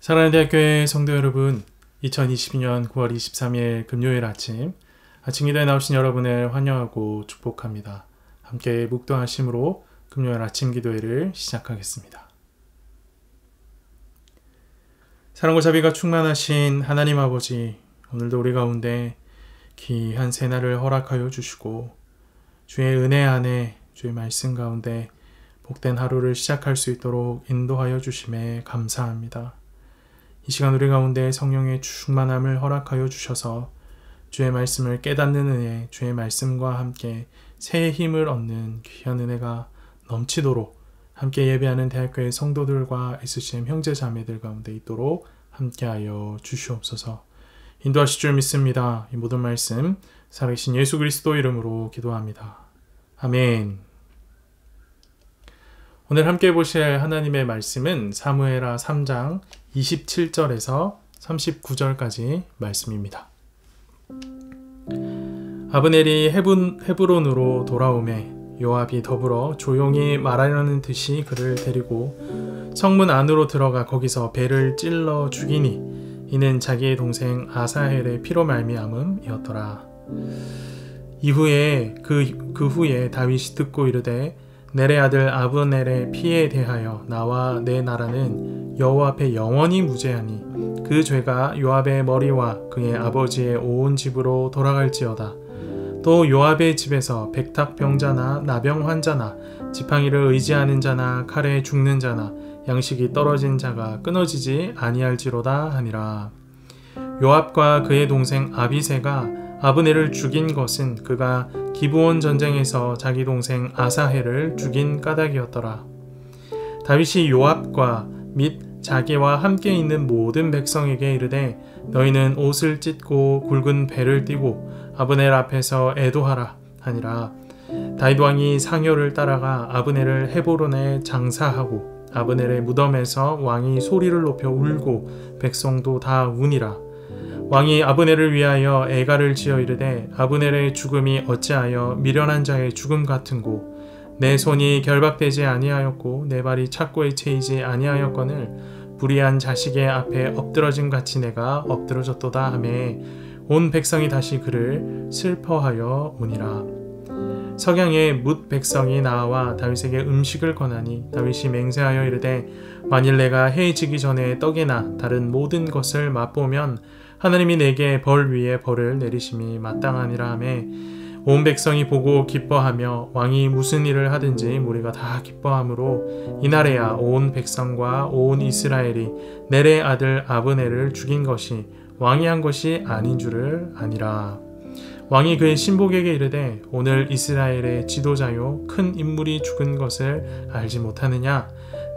사랑하는 대학교의 성도 여러분, 2022년 9월 23일 금요일 아침 기도에 나오신 여러분을 환영하고 축복합니다. 함께 묵도하심으로 금요일 아침 기도회를 시작하겠습니다. 사랑과 자비가 충만하신 하나님 아버지, 오늘도 우리 가운데 귀한 새날을 허락하여 주시고 주의 은혜 안에 주의 말씀 가운데 복된 하루를 시작할 수 있도록 인도하여 주심에 감사합니다. 이 시간 우리 가운데 성령의 충만함을 허락하여 주셔서 주의 말씀을 깨닫는 은혜, 주의 말씀과 함께 새의 힘을 얻는 귀한 은혜가 넘치도록 함께 예배하는 대학교의 성도들과 SCM 형제 자매들 가운데 있도록 함께하여 주시옵소서. 인도하실 줄 믿습니다. 이 모든 말씀 살아계신 예수 그리스도 이름으로 기도합니다. 아멘. 오늘 함께 보실 하나님의 말씀은 사무엘하 3장 27절에서 39절까지 말씀입니다. 아브넬이 헤브론으로 돌아오매 요압이 더불어 조용히 말하려는 듯이 그를 데리고 성문 안으로 들어가 거기서 배를 찔러 죽이니 이는 자기의 동생 아사헬의 피로 말미암음이었더라. 이후에 그 후에 다윗이 듣고 이르되 넬의 아들 아브넬의 피에 대하여 나와 내 나라는 여호와 앞에 영원히 무죄하니 그 죄가 요압의 머리와 그의 아버지의 온 집으로 돌아갈지어다. 또 요압의 집에서 백탁병자나 나병 환자나 지팡이를 의지하는 자나 칼에 죽는 자나 양식이 떨어진 자가 끊어지지 아니할지로다 하니라. 요압과 그의 동생 아비새가 아브넬을 죽인 것은 그가 기브온 전쟁에서 자기 동생 아사헬을 죽인 까닭이었더라. 다윗이 요압과 및 자기와 함께 있는 모든 백성에게 이르되 너희는 옷을 찢고 굵은 배를 띠고 아브넬 앞에서 애도하라 하니라. 다윗 왕이 상여를 따라가 아브넬을 헤브론에 장사하고 아브넬의 무덤에서 왕이 소리를 높여 울고 백성도 다 우니라. 왕이 아브넬을 위하여 애가를 지어 이르되 아브넬의 죽음이 어찌하여 미련한 자의 죽음 같은고 내 손이 결박되지 아니하였고 내 발이 착고에 채이지 아니하였거늘 불의한 자식의 앞에 엎드러짐 같이 내가 엎드러졌도다 하매 온 백성이 다시 그를 슬퍼하여 우니라. 석양에 뭇 백성이 나와 다윗에게 음식을 권하니 다윗이 맹세하여 이르되 만일 내가 해에 지기 전에 떡이나 다른 모든 것을 맛보면 하나님이 내게 벌 위에 벌을 내리심이 마땅하니라 하매 온 백성이 보고 기뻐하며 왕이 무슨 일을 하든지 무리가 다 기뻐하므로 이날에야 온 백성과 온 이스라엘이 넬의 아들 아브넬을 죽인 것이 왕이 한 것이 아닌 줄을 아니라. 왕이 그의 신복에게 이르되 오늘 이스라엘의 지도자요 큰 인물이 죽은 것을 알지 못하느냐.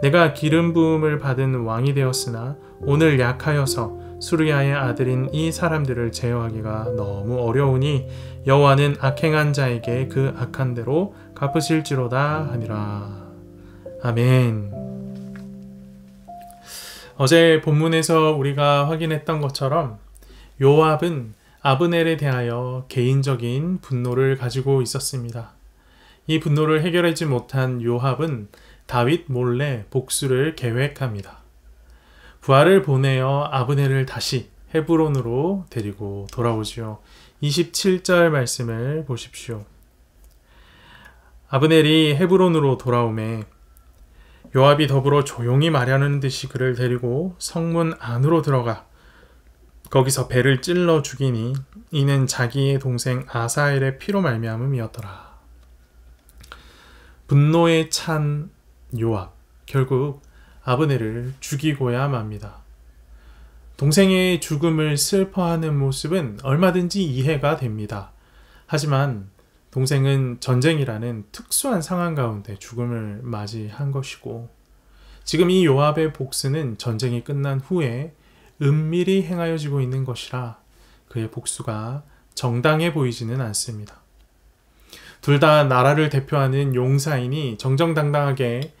내가 기름 부음을 받은 왕이 되었으나 오늘 약하여서 수르야의 아들인 이 사람들을 제어하기가 너무 어려우니 여호와는 악행한 자에게 그 악한 대로 갚으실지로다 하니라. 아멘. 어제 본문에서 우리가 확인했던 것처럼 요압은 아브넬에 대하여 개인적인 분노를 가지고 있었습니다. 이 분노를 해결하지 못한 요압은 다윗 몰래 복수를 계획합니다. 부하를 보내어 아브넬을 다시 헤브론으로 데리고 돌아오지요. 27절 말씀을 보십시오. 아브넬이 헤브론으로 돌아오매 요압이 더불어 조용히 말하는 듯이 그를 데리고 성문 안으로 들어가 거기서 배를 찔러 죽이니 이는 자기의 동생 아사헬의 피로 말미암음이었더라. 분노에 찬 요압, 결국 아브넬을 죽이고야 맙니다. 동생의 죽음을 슬퍼하는 모습은 얼마든지 이해가 됩니다. 하지만 동생은 전쟁이라는 특수한 상황 가운데 죽음을 맞이한 것이고 지금 이 요압의 복수는 전쟁이 끝난 후에 은밀히 행하여지고 있는 것이라 그의 복수가 정당해 보이지는 않습니다. 둘 다 나라를 대표하는 용사이니 정정당당하게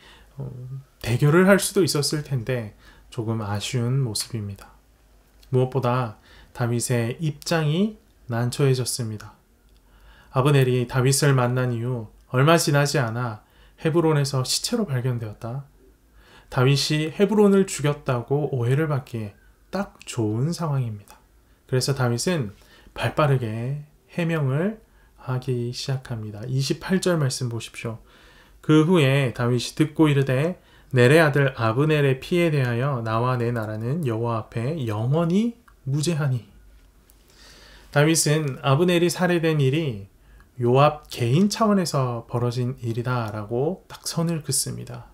대결을 할 수도 있었을 텐데 조금 아쉬운 모습입니다. 무엇보다 다윗의 입장이 난처해졌습니다. 아브넬이 다윗을 만난 이후 얼마 지나지 않아 헤브론에서 시체로 발견되었다. 다윗이 헤브론을 죽였다고 오해를 받기에 딱 좋은 상황입니다. 그래서 다윗은 발빠르게 해명을 하기 시작합니다. 28절 말씀 보십시오. 그 후에 다윗이 듣고 이르되 넬의 아들 아브넬의 피에 대하여 나와 내 나라는 여호와 앞에 영원히 무죄하니. 다윗은 아브넬이 살해된 일이 요압 개인 차원에서 벌어진 일이다 라고 딱 선을 긋습니다.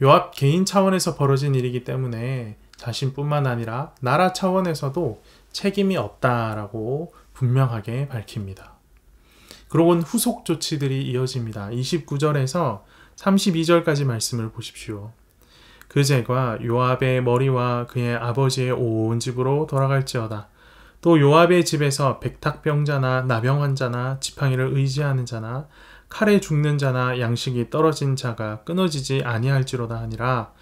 요압 개인 차원에서 벌어진 일이기 때문에 자신뿐만 아니라 나라 차원에서도 책임이 없다라고 분명하게 밝힙니다. 그러곤 후속 조치들이 이어집니다. 29절에서 32절까지 말씀을 보십시오. 그 죄가 요압의 머리와 그의 아버지의 온 집으로 돌아갈지어다. 또 요압의 집에서 백탁병자나 나병 환자나 지팡이를 의지하는 자나 칼에 죽는 자나 양식이 떨어진 자가 끊어지지 아니할지로다 하니라.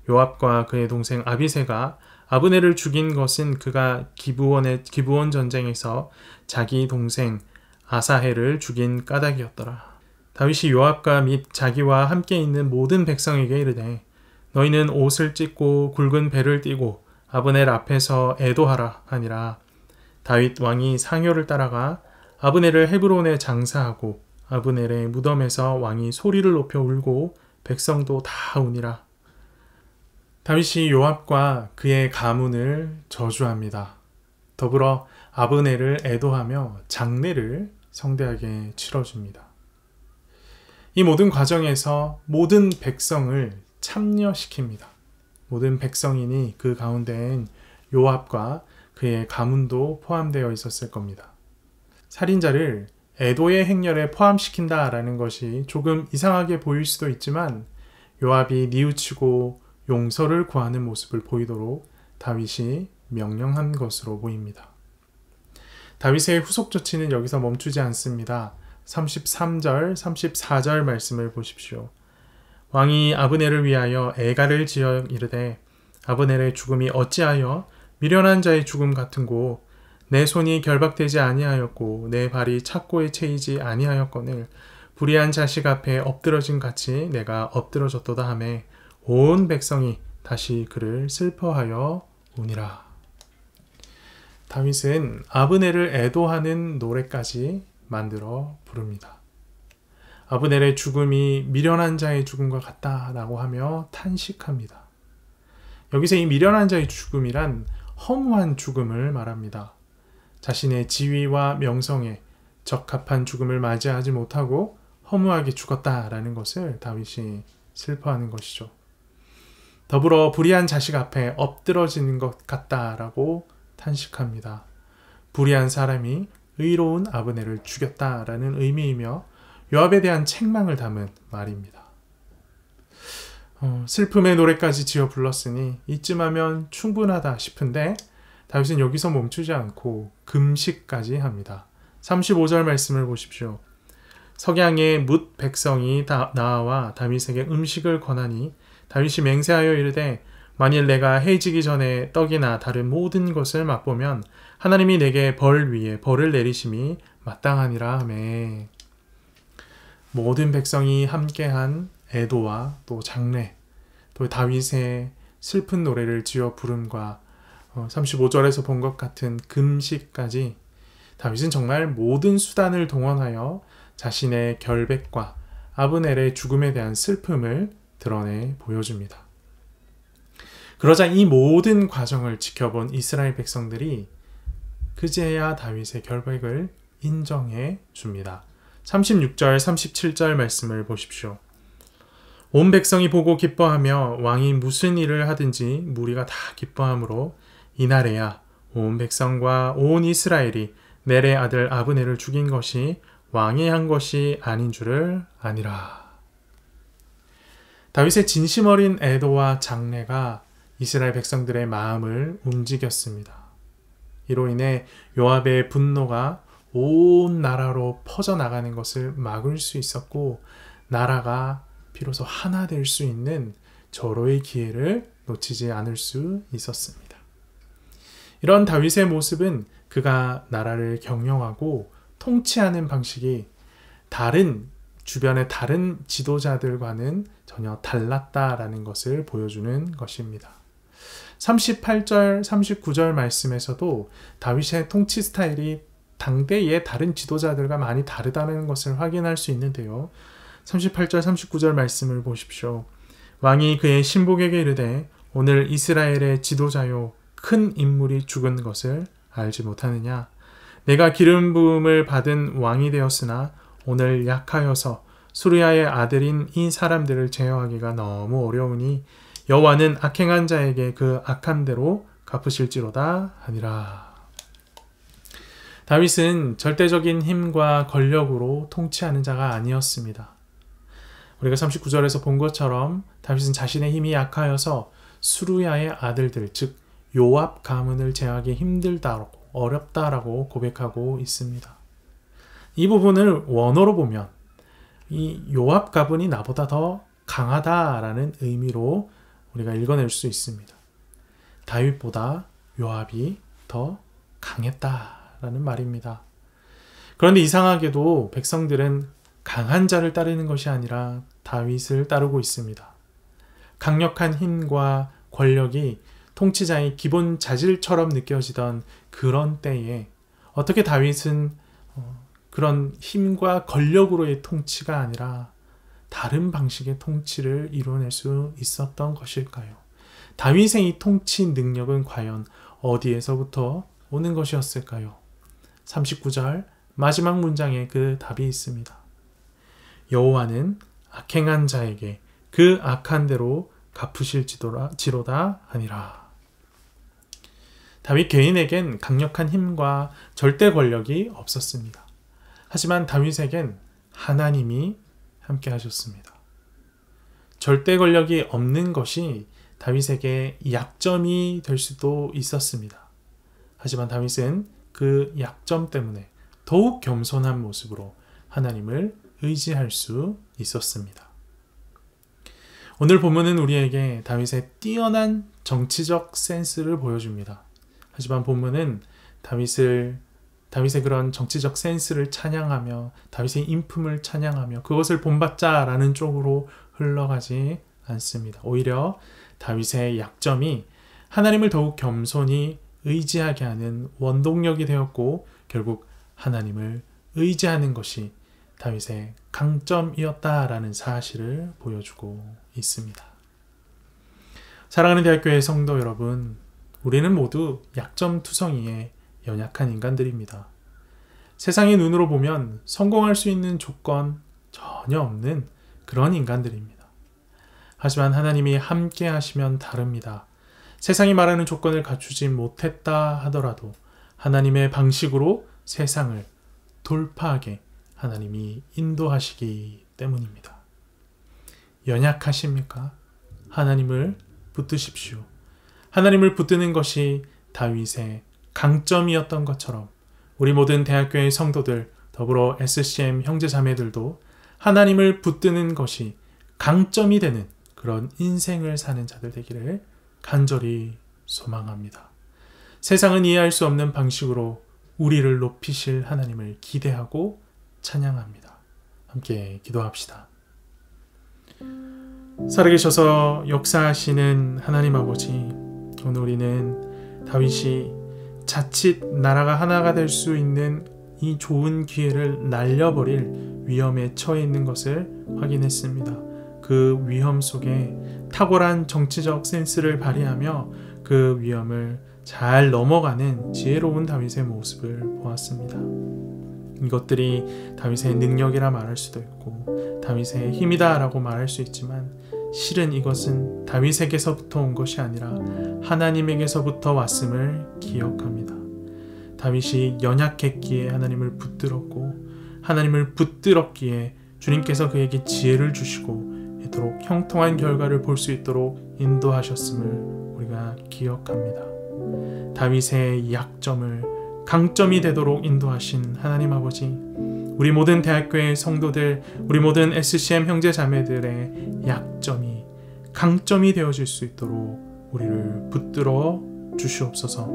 요압과 그의 동생 아비새가 아브넬을 죽인 것은 그가 기브온 전쟁에서 자기 동생 아사헬을 죽인 까닭이었더라. 다윗이 요압과 및 자기와 함께 있는 모든 백성에게 이르되 너희는 옷을 찢고 굵은 배를 띠고 아브넬 앞에서 애도하라 하니라. 다윗 왕이 상효를 따라가 아브넬을 헤브론에 장사하고 아브넬의 무덤에서 왕이 소리를 높여 울고 백성도 다 우니라. 다윗이 요압과 그의 가문을 저주합니다. 더불어 아브넬을 애도하며 장례를 성대하게 치러줍니다. 이 모든 과정에서 모든 백성을 참여시킵니다. 모든 백성이니 그 가운데엔 요압과 그의 가문도 포함되어 있었을 겁니다. 살인자를 애도의 행렬에 포함시킨다라는 것이 조금 이상하게 보일 수도 있지만 요압이 뉘우치고 용서를 구하는 모습을 보이도록 다윗이 명령한 것으로 보입니다. 다윗의 후속 조치는 여기서 멈추지 않습니다. 33절, 34절 말씀을 보십시오. 왕이 아브넬을 위하여 애가를 지어 이르되 아브넬의 죽음이 어찌하여 미련한 자의 죽음 같은고 내 손이 결박되지 아니하였고 내 발이 착고에 채이지 아니하였거늘 불의한 자식 앞에 엎드러진 같이 내가 엎드러졌도다 하며 온 백성이 다시 그를 슬퍼하여 우니라. 다윗은 아브넬을 애도하는 노래까지 만들어 부릅니다. 아브넬의 죽음이 미련한 자의 죽음과 같다라고 하며 탄식합니다. 여기서 이 미련한 자의 죽음이란 허무한 죽음을 말합니다. 자신의 지위와 명성에 적합한 죽음을 맞이하지 못하고 허무하게 죽었다라는 것을 다윗이 슬퍼하는 것이죠. 더불어 불의한 자식 앞에 엎드러지는 것 같다라고 탄식합니다. 불의한 사람이 의로운 아브넬을 죽였다라는 의미이며 요압에 대한 책망을 담은 말입니다. 슬픔의 노래까지 지어 불렀으니 이쯤 하면 충분하다 싶은데 다윗은 여기서 멈추지 않고 금식까지 합니다. 35절 말씀을 보십시오. 석양에 뭇 백성이 나와 다윗에게 음식을 권하니 다윗이 맹세하여 이르되 만일 내가 해지기 전에 떡이나 다른 모든 것을 맛보면 하나님이 내게 벌 위에 벌을 내리심이 마땅하니라 하매. 모든 백성이 함께한 애도와 또 장례, 또 다윗의 슬픈 노래를 지어 부름과 35절에서 본 것 같은 금식까지 다윗은 정말 모든 수단을 동원하여 자신의 결백과 아브넬의 죽음에 대한 슬픔을 드러내 보여줍니다. 그러자 이 모든 과정을 지켜본 이스라엘 백성들이 그제야 다윗의 결백을 인정해 줍니다. 36절, 37절 말씀을 보십시오. 온 백성이 보고 기뻐하며 왕이 무슨 일을 하든지 무리가 다 기뻐하므로 이날에야 온 백성과 온 이스라엘이 넬의 아들 아브넬을 죽인 것이 왕이 한 것이 아닌 줄을 아니라. 다윗의 진심 어린 애도와 장례가 이스라엘 백성들의 마음을 움직였습니다. 이로 인해 요압의 분노가 온 나라로 퍼져나가는 것을 막을 수 있었고 나라가 비로소 하나 될 수 있는 절호의 기회를 놓치지 않을 수 있었습니다. 이런 다윗의 모습은 그가 나라를 경영하고 통치하는 방식이 주변의 다른 지도자들과는 전혀 달랐다라는 것을 보여주는 것입니다. 38절, 39절 말씀에서도 다윗의 통치 스타일이 당대의 다른 지도자들과 많이 다르다는 것을 확인할 수 있는데요. 38절, 39절 말씀을 보십시오. 왕이 그의 신복에게 이르되 오늘 이스라엘의 지도자요 큰 인물이 죽은 것을 알지 못하느냐. 내가 기름 부음을 받은 왕이 되었으나 오늘 약하여서 수르야의 아들인 이 사람들을 제어하기가 너무 어려우니 여호와는 악행한 자에게 그 악한 대로 갚으실지로다 하니라. 다윗은 절대적인 힘과 권력으로 통치하는 자가 아니었습니다. 우리가 39절에서 본 것처럼 다윗은 자신의 힘이 약하여서 수르야의 아들들, 즉 요압 가문을 제어하기 힘들다고 어렵다라고 고백하고 있습니다. 이 부분을 원어로 보면 이 요압 가문이 나보다 더 강하다라는 의미로 우리가 읽어낼 수 있습니다. 다윗보다 요압이 더 강했다라는 말입니다. 그런데 이상하게도 백성들은 강한 자를 따르는 것이 아니라 다윗을 따르고 있습니다. 강력한 힘과 권력이 통치자의 기본 자질처럼 느껴지던 그런 때에 어떻게 다윗은 그런 힘과 권력으로의 통치가 아니라 다른 방식의 통치를 이뤄낼 수 있었던 것일까요? 다윗의 이 통치 능력은 과연 어디에서부터 오는 것이었을까요? 39절 마지막 문장에 그 답이 있습니다. 여호와는 악행한 자에게 그 악한 대로 갚으실지로다 하니라. 다윗 개인에겐 강력한 힘과 절대 권력이 없었습니다. 하지만 다윗에겐 하나님이 함께 하셨습니다. 절대 권력이 없는 것이 다윗에게 약점이 될 수도 있었습니다. 하지만 다윗은 그 약점 때문에 더욱 겸손한 모습으로 하나님을 의지할 수 있었습니다. 오늘 본문은 우리에게 다윗의 뛰어난 정치적 센스를 보여줍니다. 하지만 본문은 다윗의 그런 정치적 센스를 찬양하며 다윗의 인품을 찬양하며 그것을 본받자라는 쪽으로 흘러가지 않습니다. 오히려 다윗의 약점이 하나님을 더욱 겸손히 의지하게 하는 원동력이 되었고 결국 하나님을 의지하는 것이 다윗의 강점이었다라는 사실을 보여주고 있습니다. 사랑하는 대학교의 성도 여러분, 우리는 모두 약점투성이의 연약한 인간들입니다. 세상의 눈으로 보면 성공할 수 있는 조건 전혀 없는 그런 인간들입니다. 하지만 하나님이 함께 하시면 다릅니다. 세상이 말하는 조건을 갖추지 못했다 하더라도 하나님의 방식으로 세상을 돌파하게 하나님이 인도하시기 때문입니다. 연약하십니까? 하나님을 붙드십시오. 하나님을 붙드는 것이 다윗의 강점이었던 것처럼 우리 모든 대학교의 성도들, 더불어 SCM 형제자매들도 하나님을 붙드는 것이 강점이 되는 그런 인생을 사는 자들 되기를 간절히 소망합니다. 세상은 이해할 수 없는 방식으로 우리를 높이실 하나님을 기대하고 찬양합니다. 함께 기도합시다. 살아계셔서 역사하시는 하나님 아버지, 오늘 우리는 다윗이 자칫 나라가 하나가 될 수 있는 이 좋은 기회를 날려버릴 위험에 처해 있는 것을 확인했습니다. 그 위험 속에 탁월한 정치적 센스를 발휘하며 그 위험을 잘 넘어가는 지혜로운 다윗의 모습을 보았습니다. 이것들이 다윗의 능력이라 말할 수도 있고 다윗의 힘이다 라고 말할 수 있지만 실은 이것은 다윗에게서부터 온 것이 아니라 하나님에게서부터 왔음을 기억합니다. 다윗이 연약했기에 하나님을 붙들었고 하나님을 붙들었기에 주님께서 그에게 지혜를 주시고 이토록 형통한 결과를 볼 수 있도록 인도하셨음을 우리가 기억합니다. 다윗의 약점을 강점이 되도록 인도하신 하나님 아버지, 우리 모든 대학교의 성도들, 우리 모든 SCM 형제자매들의 약점이 강점이 되어질 수 있도록 우리를 붙들어 주시옵소서.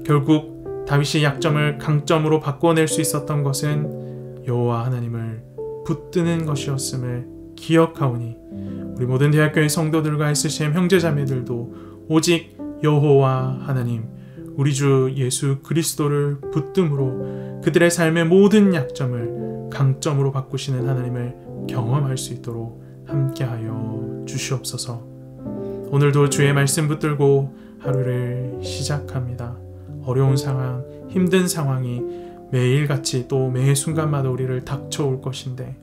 결국 다윗이 약점을 강점으로 바꿔낼 수 있었던 것은 여호와 하나님을 붙드는 것이었음을 기억하오니 우리 모든 대학교의 성도들과 SCM 형제자매들도 오직 여호와 하나님, 우리 주 예수 그리스도를 붙듦으로 그들의 삶의 모든 약점을 강점으로 바꾸시는 하나님을 경험할 수 있도록 함께하여 주시옵소서. 오늘도 주의 말씀 붙들고 하루를 시작합니다. 어려운 상황, 힘든 상황이 매일같이 또 매 순간마다 우리를 닥쳐올 것인데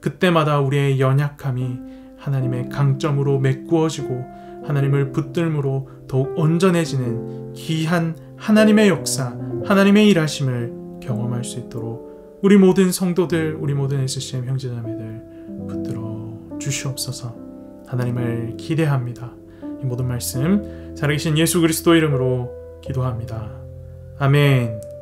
그때마다 우리의 연약함이 하나님의 강점으로 메꾸어지고 하나님을 붙들므로 더욱 온전해지는 귀한 하나님의 역사, 하나님의 일하심을 경험할 수 있도록 우리 모든 성도들, 우리 모든 SCM 형제자매들 붙들어 주시옵소서. 하나님을 기대합니다. 이 모든 말씀 살아계신 예수 그리스도 이름으로 기도합니다. 아멘.